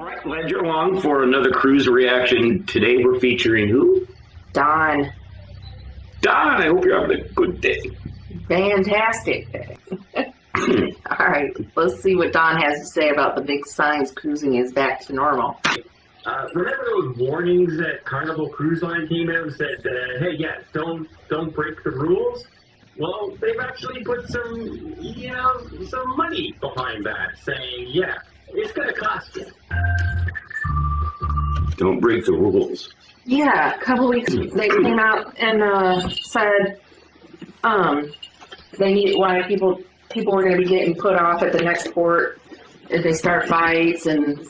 right, glad you're along for another cruise reaction. Today we're featuring who? Don. Don, I hope you're having a good day. Fantastic day. All right, let's see what Don has to say about the big signs cruising is back to normal. Remember those warnings that Carnival Cruise Line came out and said, hey, yeah, don't break the rules? Well, they've actually put some money behind that, saying, yeah, it's going to cost you. Don't break the rules. Yeah, a couple weeks they came out and said they need why people were going to be getting put off at the next port if they start fights and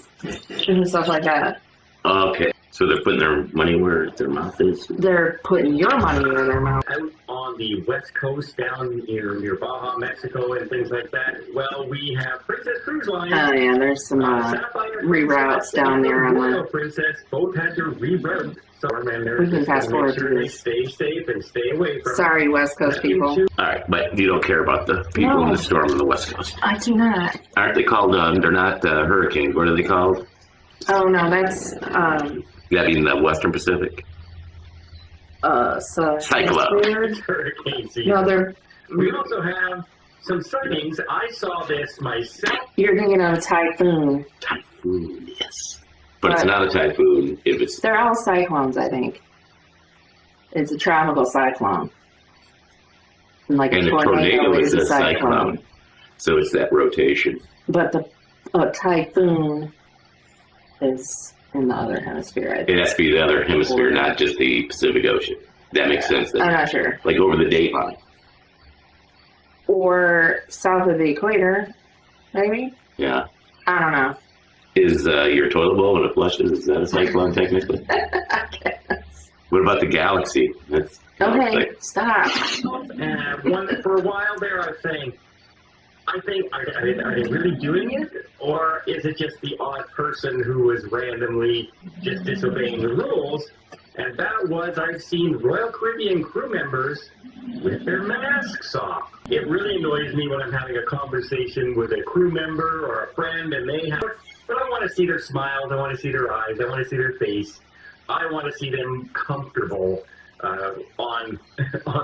stuff like that. Okay, so they're putting their money where their mouth is? They're putting your money where their mouth is. Out on the west coast, down near Baja, Mexico, and things like that, well, we have Princess Cruise Line. Oh yeah, there's some reroutes down there on Royal the... Princess both had to reroute. So, We can fast forward through this. Stay safe and stay away from... Sorry, West Coast people. Alright, but you don't care about the people in the storm on the west coast. I do not. Aren't they called, they're not hurricanes, what are they called? Oh no, that's That in the Western Pacific? so Cyclones. Hurricane season. No, they're... We also have some sightings. I saw this myself. You're thinking of a typhoon. Typhoon, yes. But it's not a typhoon if it's... They're all cyclones, I think. It's a tropical cyclone. And like And a tornado is a cyclone. So it's that rotation. But the typhoon is in the other hemisphere, I think. It has to be the other hemisphere, not just the Pacific Ocean. That makes sense. Then. I'm not sure. Like over the date line. Or south of the equator, maybe? Yeah. I don't know. Is your toilet bowl when it flushes, is that a cyclone technically? I guess. What about the galaxy? That's Okay, stop. For a while there, I was saying, I think, are they really doing it? Or is it just the odd person who was randomly just disobeying the rules? And that was, I've seen Royal Caribbean crew members with their masks off. It really annoys me when I'm having a conversation with a crew member or a friend and they have... But I want to see their smiles, I want to see their eyes, I want to see their face. I want to see them comfortable on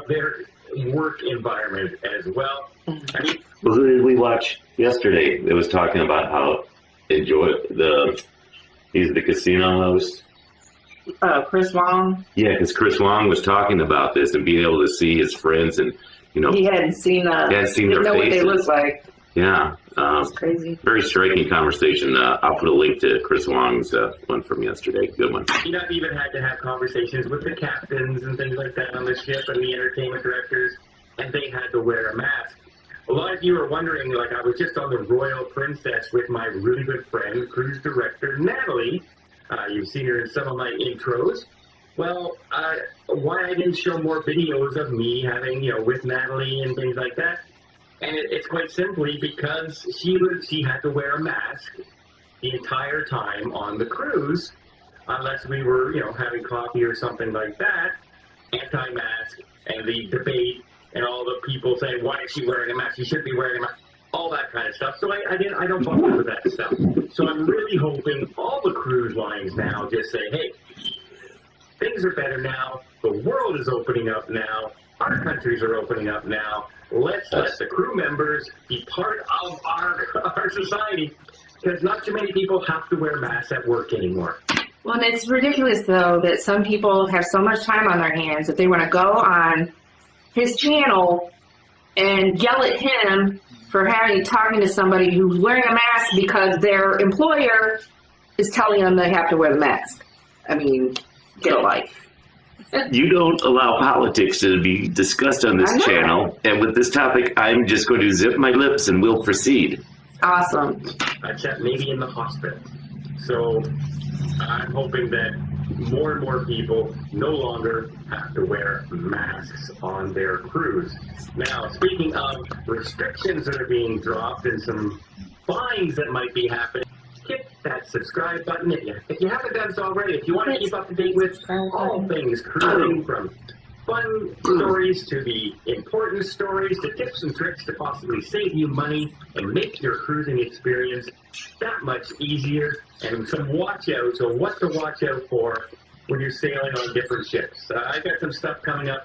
their work environment as well. I mean, well, who did we watch yesterday that was talking about how he's the casino host? Chris Long? Yeah, because Chris Long was talking about this and being able to see his friends and, He hadn't seen, didn't know what they look like. Yeah. It's crazy. Very striking conversation. I'll put a link to Chris Long's one from yesterday. Good one. I've even had to have conversations with the captains and things like that on the ship and the entertainment directors, and they had to wear a mask. A lot of you are wondering, like, I was just on the Royal Princess with my really good friend, cruise director Natalie. You've seen her in some of my intros. Well, why I didn't show more videos of me having, with Natalie and things like that. And it's quite simply because she had to wear a mask the entire time on the cruise, unless we were, having coffee or something like that. Anti-mask and the debate and all the people saying, why is she wearing a mask? She should be wearing a mask. All that kind of stuff. So I don't bother with that stuff. So I'm really hoping all the cruise lines now just say, hey, things are better now. The world is opening up now. Our countries are opening up now. Let's let the crew members be part of our society, because not too many people have to wear masks at work anymore. Well, and it's ridiculous, though, that some people have so much time on their hands that they want to go on his channel and yell at him for talking to somebody who's wearing a mask because their employer is telling them they have to wear the mask. I mean, get a life. You don't allow politics to be discussed on this channel, and with this topic, I'm just going to zip my lips and we'll proceed. Awesome. Except maybe in the hospital. So I'm hoping that more and more people no longer have to wear masks on their cruise. Now, speaking of restrictions that are being dropped and some fines that might be happening, hit that subscribe button if you haven't done so already. If you want to keep up to date with all things cruising, from fun stories to the important stories, to tips and tricks to possibly save you money and make your cruising experience that much easier, and some watch outs or what to watch out for when you're sailing on different ships. I got some stuff coming up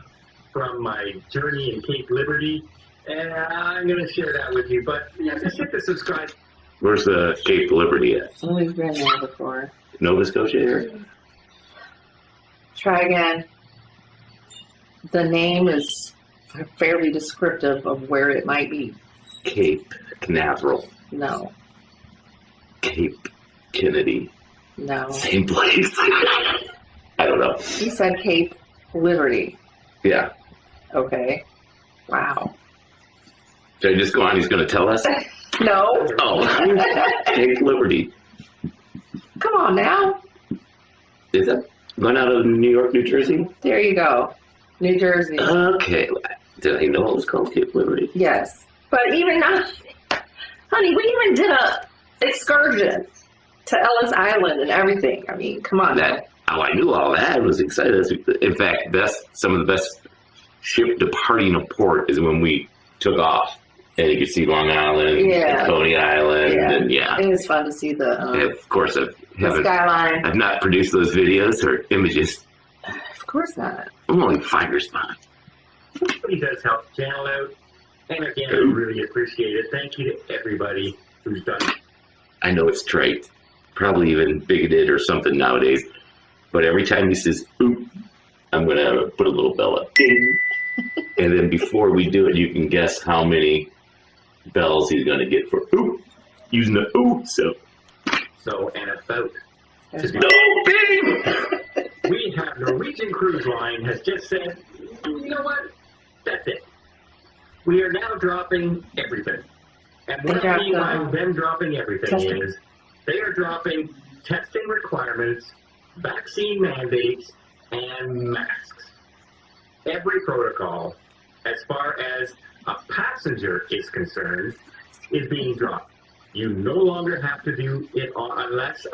from my journey in Cape Liberty, and I'm going to share that with you. But yeah, just hit the subscribe. Where's the Cape Liberty at? Oh, we've been there before. Nova Scotia here? Try again. The name is fairly descriptive of where it might be. Cape Canaveral. No. Cape Kennedy. No. Same place. I don't know. He said Cape Liberty. Yeah. Okay. Wow. Should I just go on? He's going to tell us? No. Oh. Cape Liberty. Come on now. Is that going out of New York, New Jersey? There you go. New Jersey. Okay. Did I know it was called Cape Liberty? Yes. But even not, honey, we even did a excursion to Ellis Island and everything. I mean, come on. I knew all that. I was excited. In fact, some of the best ship departing a port is when we took off. And you could see Long Island, and Coney Island, and It was fun to see the of course, the skyline. I've not produced those videos or images. Of course not. I'm only 5 years behind. He does help the channel out. And again, I really appreciate it. Thank you to everybody who's done it. I know it's trite, probably even bigoted or something nowadays, but every time he says, oop, I'm going to put a little bell up. Ding. And then before we do it, you can guess how many bells he's going to get for oop, using the oop. So and about to do no, bing! we have Norwegian Cruise Line has just said, you know what? That's it. We are now dropping everything. And what I mean by them dropping everything is they are dropping testing requirements, vaccine mandates, and masks. Every protocol, as far as a passenger is concerned, is being dropped. You no longer have to do it unless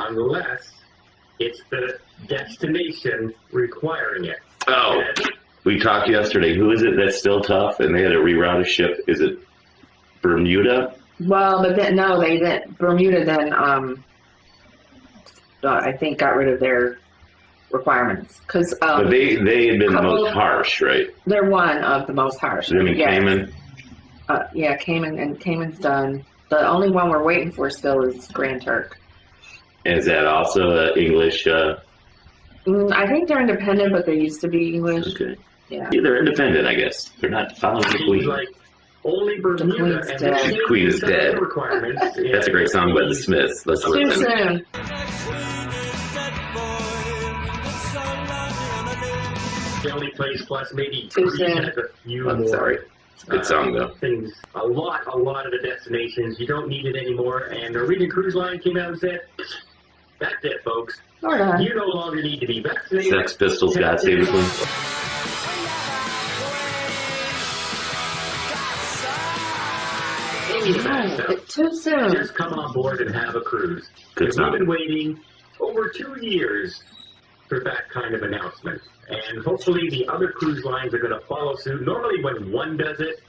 it's the destination requiring it. Oh, we talked yesterday. Who is it that's still tough and they had to reroute a ship? Is it Bermuda? Well, but then, no, they didn't. Bermuda then, I think, got rid of their requirements. Because but they had been the most harsh, right? They're one of the most harsh. Cayman? Yeah, Cayman, and Cayman's done. The only one we're waiting for still is Grand Turk. Is that also English? I think they're independent, but they used to be English. Okay. Yeah. They're independent, I guess. They're not following the Queen. Like only Bermuda and the Queen is dead. That's a great song by the Smiths. Let's Too listen. soon. Jelly Place plus maybe Too Greece soon. has a few I'm more. sorry. Good song, though. Things, a lot of the destinations, you don't need it anymore. And Norwegian Cruise Line came out and said, that's it, folks. Sort of. You no longer need to be vaccinated. Sex Pistols, God Save the Queen. Too soon. Just come on board and have a cruise. Good We've song. been waiting over 2 years for that kind of announcement. And hopefully the other cruise lines are going to follow suit. Normally when one does it,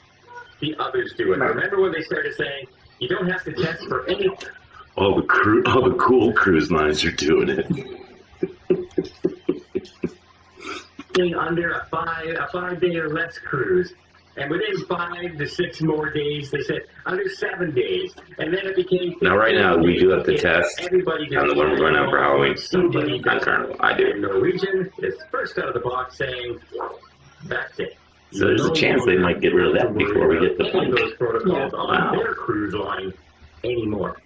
the others do it. Right. Remember when they started saying, you don't have to test for anything? All the cool cruise lines are doing it. Under a 5 day or less cruise. And within 5 to 6 more days, they said under 7 days. And then it became... Now, right now, we do have to test Everybody on the one we're going out for Halloween. Somebody On Carnival. I do. And Norwegian is first out of the box saying, that's it. So there's a chance they might get rid of that before we get the any of point. those protocols Yeah. on their cruise line anymore.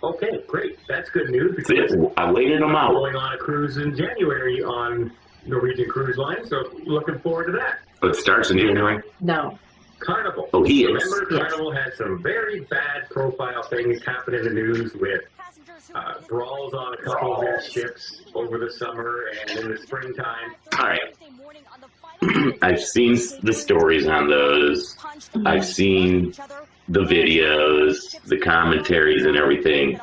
Okay, great. That's good news. So Because I waited them I'm out. going on a cruise in January on Norwegian Cruise Line, so looking forward to that. It starts in January. No. Carnival. Oh, he is. Remember, Yes. Carnival had some very bad profile things happen in the news with brawls on a couple of their ships over the summer and in the springtime. All right. I've seen the stories on those. I've seen the videos, the commentaries, and everything.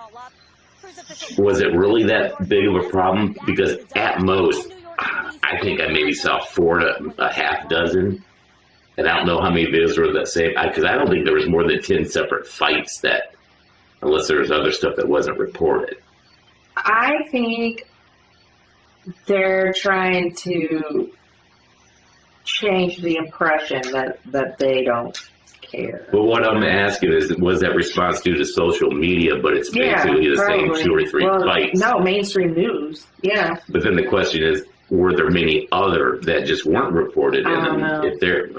Was it really that big of a problem? Because at most, I I think I maybe saw 4 to a half dozen. And I don't know how many videos were that same, because I don't think there was more than 10 separate fights that, unless there was other stuff that wasn't reported. I think they're trying to change the impression that they don't care. But what I'm asking is, was that response due to social media, but it's basically the same 2 or 3 fights? No, mainstream news. Yeah. But then the question is, were there many other that just weren't reported? I don't know. If they're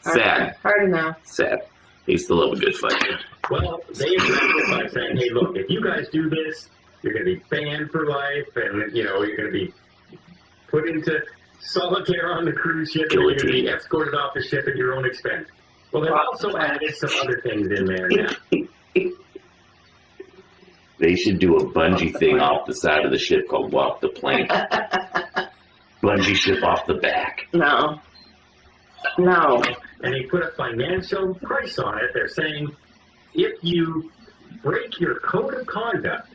sad. Hard to know. Sad. They still love a good fight. Well, they addressed it by saying, hey, look, if you guys do this, you're going to be banned for life, and, you know, you're going to be put into solitaire on the cruise ship, and you're going to be escorted off the ship at your own expense. Well, they've also added some other things in there now. They should do a bungee thing off the side of the ship called Walk the Plank. Bungee ship off the back. No. No. And they put a financial price on it. They're saying, if you break your code of conduct,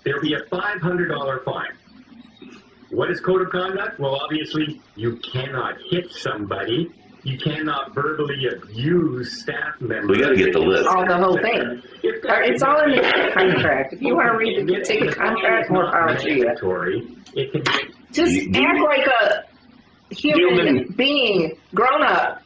there'll be a $500 fine. What is code of conduct? Well, obviously, you cannot hit somebody. You cannot verbally abuse staff members. We got to get the list. All the whole thing. It's all in the contract. If you want to read the ticket contract, more power to you. It can be. Just act like a human being, grown up.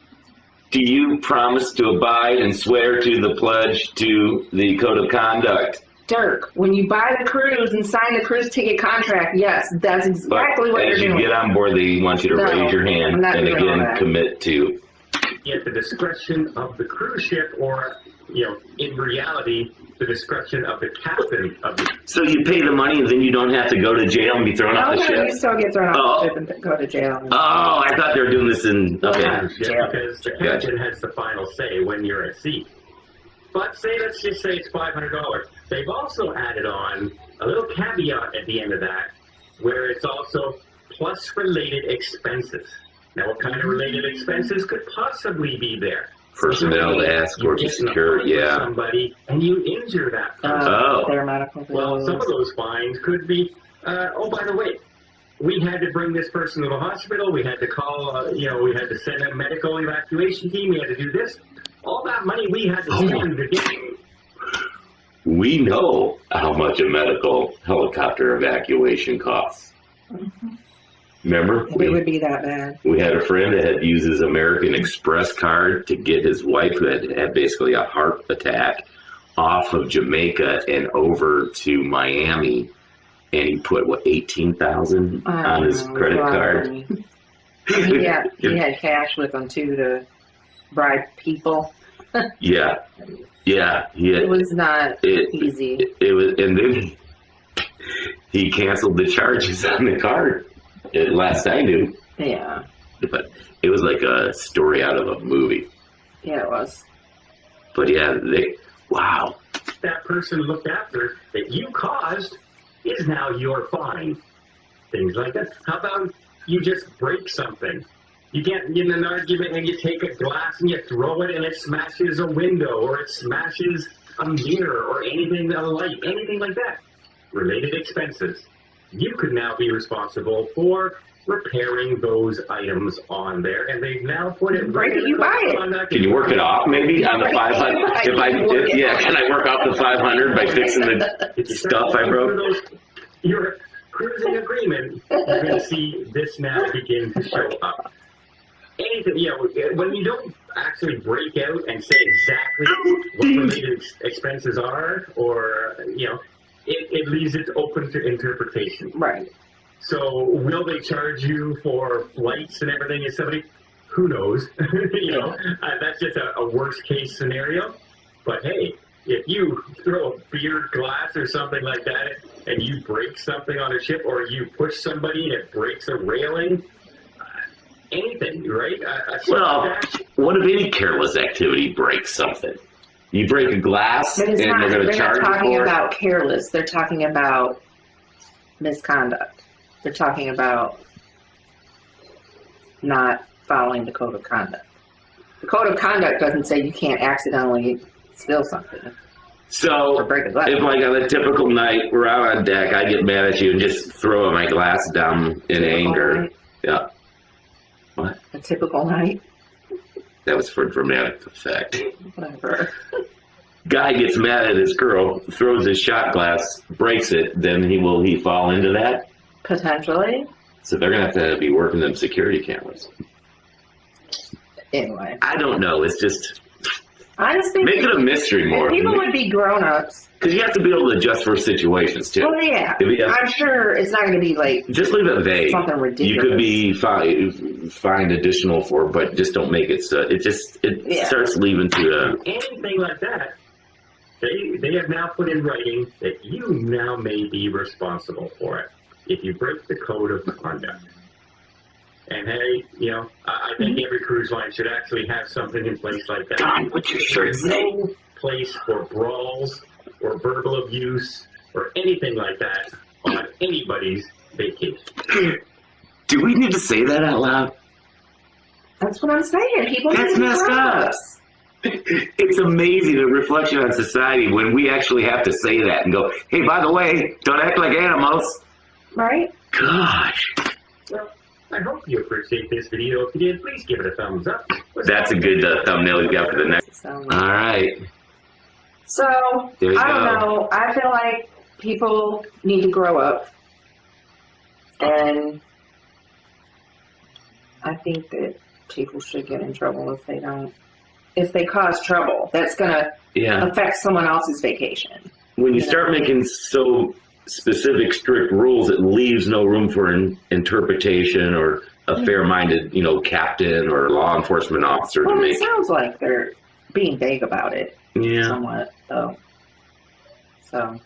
Do you promise to abide and swear to the pledge to the code of conduct? Dirk, when you buy the cruise and sign the cruise ticket contract, yes, that's exactly what you're doing. As you get on board, they want you to raise your hand and again commit to. At the discretion of the cruise ship, or, you know, in reality, the discretion of the captain of the. So you pay the money and then you don't have to go to jail and be thrown off the ship? You still get thrown off the ship and go to jail. Oh, I thought they were doing this in. Okay. Yeah, because the captain has the final say when you're at sea. But let's just say it's $500. They've also added on a little caveat at the end of that, where it's also plus related expenses. Now, what kind of related expenses could possibly be there? Personnel to escort to secure, yeah. Somebody and you injure that person. Their medical bills. Well, some of those fines could be, oh, by the way, we had to bring this person to the hospital. We had to call, we had to send a medical evacuation team. We had to do this. All that money we had to spend to get. We know how much a medical helicopter evacuation costs. Mm-hmm. Remember? It would be that bad. We had a friend that had used his American Express card to get his wife, who had basically a heart attack, off of Jamaica and over to Miami. And he put, $18,000 on his credit card? He had cash with him, too, to bribe people. Yeah. It was not easy. It was, and then he canceled the charges on the card. Last I knew. Yeah. But it was like a story out of a movie. Yeah, it was. But yeah, wow. That person looked after that you caused is now your fine. Things like that. How about you just break something? You get in an argument and you take a glass and you throw it and it smashes a window or it smashes a mirror or anything, a light, anything like that. Related expenses. You could now be responsible for repairing those items on there, and they've now put it right. You buy it. Can you work it off maybe on the 500? Can I work off the 500 by fixing the stuff I broke? Your cruising agreement, you're going to see this now begin to show up. Anything, when you don't actually break out and say exactly what related expenses are, or it leaves it open to interpretation. Right. So will they charge you for flights and everything? Is somebody, who knows? That's just a worst case scenario. But hey, if you throw a beer glass or something like that and you break something on a ship, or you push somebody and it breaks a railing, anything, right? What if any careless activity breaks something? You break a glass and they're going to charge you for it? They're not talking about careless. They're talking about misconduct. They're talking about not following the code of conduct. The code of conduct doesn't say you can't accidentally steal something. So, Or break his leg. if like on a typical night, we're out on deck, I get mad at you and just throw my glass down in anger. Night. Yeah. What? A typical night. That was for dramatic effect. Whatever. Guy gets mad at his girl, throws his shot glass, breaks it, then will he fall into that? Potentially. So they're gonna have to be working them security cameras. Anyway. I don't know. It's just Honestly, make it a mystery more. people would be grown-ups. Because you have to be able to adjust for situations too. Well, yeah. If you have- I'm sure it's not going to be like Just leave it vague. something You ridiculous. could be fined additional for, but just don't make it so. It Yeah. starts leaving to Anything like that, they have now put in writing that you now may be responsible for it if you break the code of conduct. And hey, I think every cruise line should actually have something in place like that. God, what's your shirt There's say? no place for brawls or verbal abuse or anything like that on anybody's vacation. Do we need to say that out loud? That's what I'm saying. People That's need to be messed up. grown-ups. It's amazing a reflection on society when we actually have to say that and go, hey, by the way, don't act like animals. Right? Gosh. Well, I hope you appreciate this video. If you did, please give it a thumbs up. That's a good thumbnail you got for the next. So, All right. There you I don't go. know. I feel like people need to grow up. And I think that people should get in trouble if they don't. If they cause trouble, that's going to Yeah. affect someone else's vacation. When you start making so specific, strict rules, it leaves no room for interpretation or a fair-minded, captain or law enforcement officer to Well, it make. sounds like they're being vague about it Yeah. somewhat, though. So,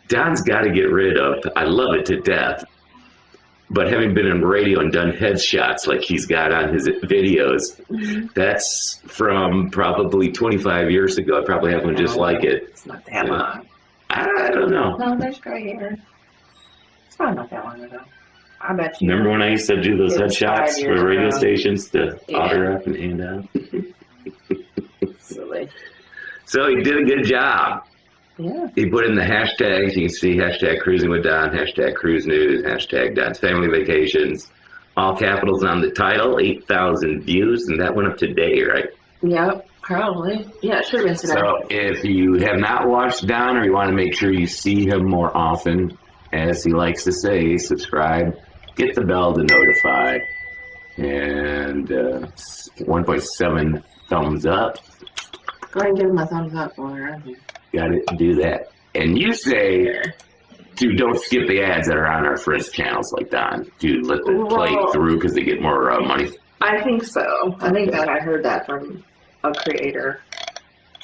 Don's got to get rid of. I love it to death. But having been in radio and done headshots like he's got on his videos, that's from probably 25 years ago. I probably have one just like it. it's not that long. I don't know. No, there's gray hair. It's not that long ago. I bet you. Remember when I used to do those It was 5 headshots years for radio ago. stations to Yeah. autograph and hand out? Silly. So he did a good job. Yeah. He put in the hashtags. You can see hashtag cruising with Don, hashtag cruise news, hashtag Don's family vacations. All capitals on the title, 8,000 views, and that went up today, right? Yep. Probably. Yeah, it should have been today. So if you have not watched Don or you want to make sure you see him more often, as he likes to say, subscribe, get the bell to notify, and 1.7 thumbs up. Go ahead and give him a thumbs up while you're on here. Got to do that. And you say, dude, don't skip the ads that are on our friends' channels like Don. Dude, let them play Well- through because they get more money. I think so. I think that I heard that from a creator.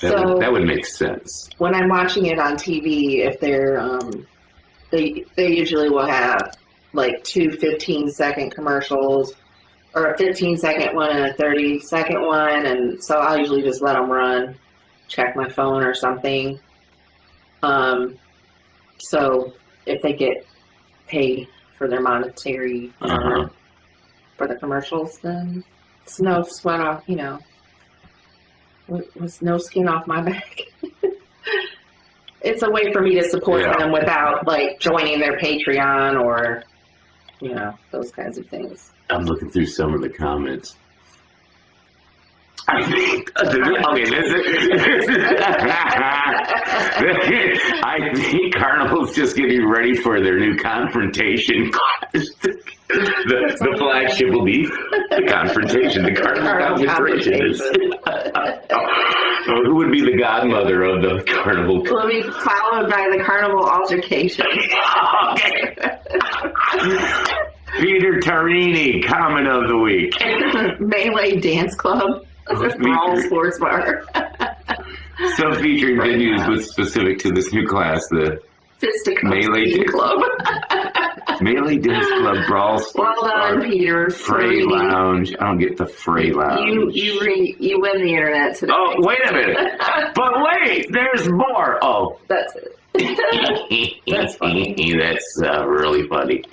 That would make sense. When I'm watching it on TV, if they're they usually will have like 2 15-second commercials, or a 15-second one and a 30-second one, and so I'll usually just let them run, check my phone or something. So if they get paid for their monetary for the commercials, then it's no sweat off, with no skin off my back. It's a way for me to support them without like joining their Patreon or, those kinds of things. I'm looking through some of the comments. I think, I think Carnival's just getting ready for their new confrontation class. The flagship will be the confrontation, the Carnival confrontation. Who would be the godmother of the Carnival? Will be followed by the Carnival altercation. Peter Tarini, comment of the week. Melee Dance Club. Brawl Sports Bar. Some featuring venues with specific to this new class, the Fisticuffs Melee Dance Club. Melee Dance Club, Brawl Sports Well done, Bar, Peter. Frey Lounge. I don't get the Frey Lounge. You win the internet today. Oh, wait a minute. But wait, there's more. Oh. That's it. That's funny. That's really funny.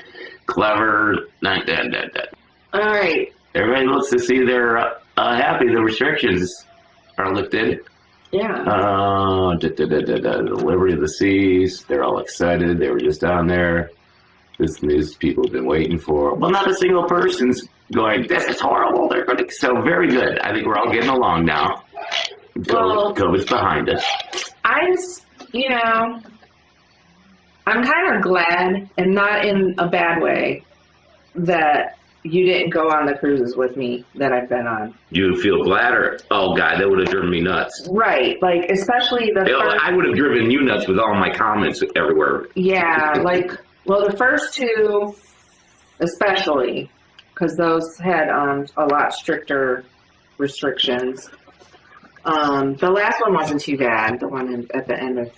Clever. All right. Everybody looks to see they're happy the restrictions are lifted. Yeah. The Liberty of the Seas. They're all excited. They were just down there. This news people have been waiting for. Well, not a single person's going, this is horrible. They're going to. So very good. I think we're all getting along now. COVID's behind us. You know, I'm kind of glad, and not in a bad way, that you didn't go on the cruises with me that I've been on. You feel glad, or oh god, that would have driven me nuts. Right, like especially the first, I would have driven you nuts with all my comments everywhere. Yeah, like the first two, especially, because those had a lot stricter restrictions. The last one wasn't too bad. The one at the end of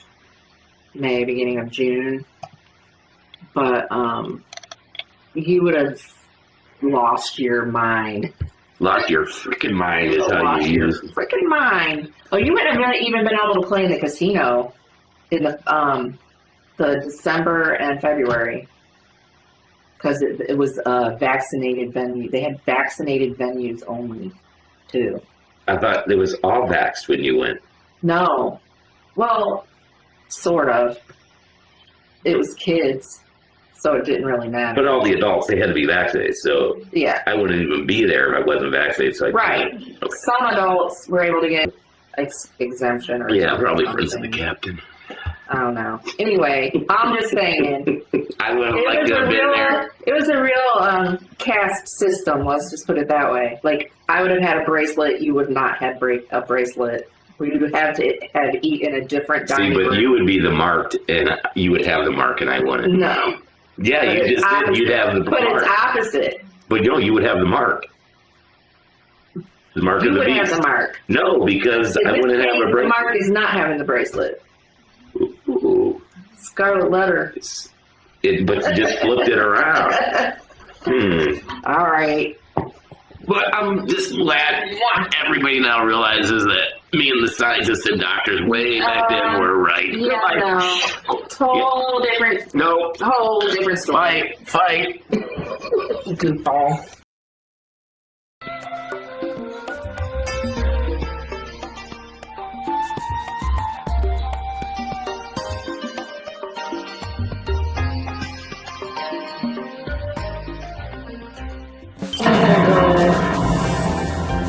May, beginning of June, but you would have lost your mind. Lost your freaking mind is how you use it. Freaking mind. Oh, you wouldn't have really even been able to play in the casino in the December and February, because it was a vaccinated venue. They had vaccinated venues only, too. I thought it was all vaxxed when you went. No. Well, sort of. It was kids, so it didn't really matter. But all the adults, they had to be vaccinated, so yeah, I wouldn't even be there if I wasn't vaccinated. So right. Okay. Some adults were able to get exemption or yeah, probably friends of the captain. I don't know. Anyway, I'm just saying. I would have liked to have been there. It was a real caste system, let's just put it that way. Like, I would have had a bracelet, you would not have a bracelet. We would have to have eat in a different dining room. See, but you would be the marked, and you would have the mark, and I wouldn't. No. Yeah, But you just did. You'd have the but mark. But it's opposite. But no, you would have the mark. The mark You of the would beast. have the mark. No, because I wouldn't have a bracelet. The mark is not having the bracelet. Ooh. Scarlet letter. But you just flipped it around. All right. But I'm just glad everybody now realizes that me and the scientists and doctors way back then were right. Yeah, no. Whole different. Nope. Whole different story. Fight. Goofball.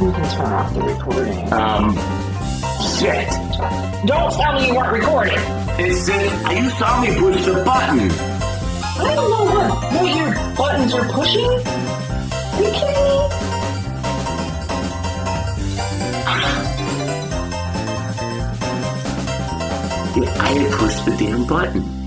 You can turn off the recording. Shit. Don't tell me you weren't recording. It said, you saw me push the button. I don't know what your buttons are pushing. Are you kidding me? I had pushed the damn button.